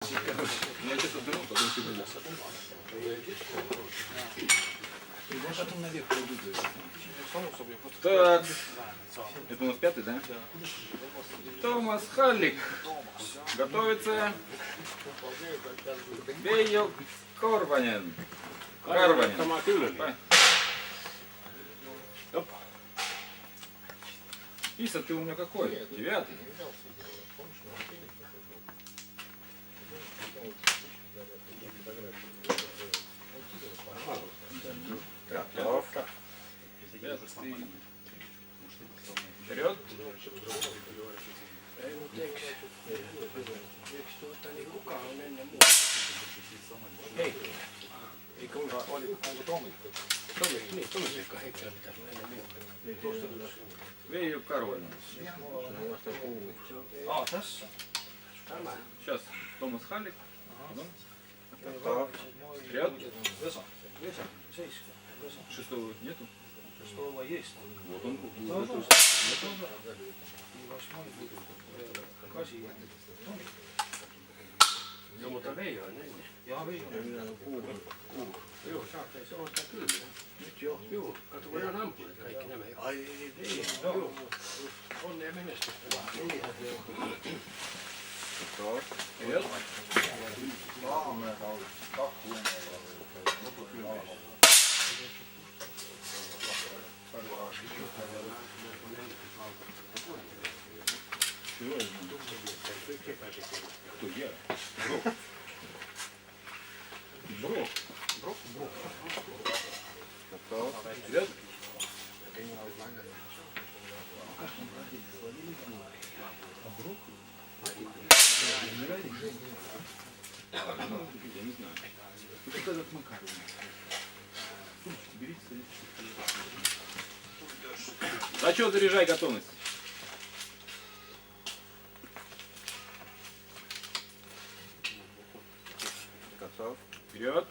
Я где-то беру, потом тебе даст. Я потом наверх пойду. Так. Это у нас 5-й, да? Томас Халлик. Готовится. Вейо Корванен. Карванен. Иса, ты у меня какой? 9-й. Готов. Вперед. Hei. Onko Tomi? Tomi henkilö pitäisi olla ennen minua. Veijo Karvonen. Tässä. Сейчас Томас Халлик. Вперед. Шестого нету? Шестого есть. Вот он. И 8-й будет. Kasi. No mutta Veijo on ennen. Jaa, Veijo on kuulu. Joo, saatte se ottaa kyllä. Nyt jo. Joo, kato kun ihan ampuneet kaikki nämä. Ai Veijo. Joo. Onnea menestystä vaan. Niinhän se on. Joo. Joo. Aamuja kaudet. 2 huoneella. Loput kyllä. Кто я? Брок. Брок. Готов. Вперед. А Брок? Я не знаю. Ну как этот Макар? Сумочку берите, садитесь. Зачет, заряжай, готовность. Готов. Вперед.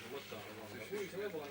Mõte on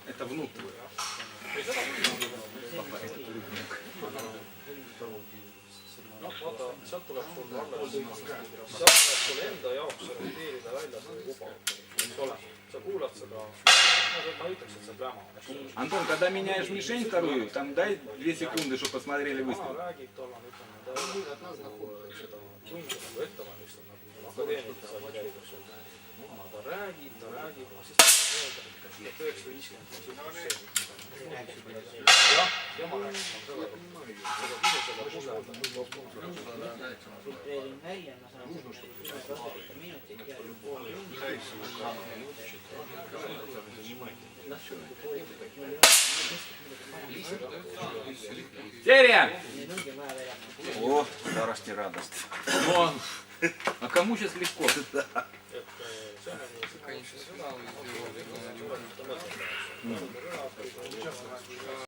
Это внук твой. vaata, sealt tuleb sul alles, sealt tuleb sul enda jaoks orienteerida välja seda kuba, eks ole. Sa kuulad seda, ma ei ütleks, et see pläma. Антон, когда меняешь мишень вторую, там дай 2 секунды, чтобы посмотрели выстрел. Räägib tollane, ütleme, ta seda tundi nagu ette valmistab, nagu akadeemikas oli käib, eks ole. Ta räägib, siis ta öelda, et 1950. Jah, tema rääkis seda kusagil. Filtreerin välja, ma saan 10 minutit ja pool Серия! О, старость и радость. Вон. А кому сейчас легко?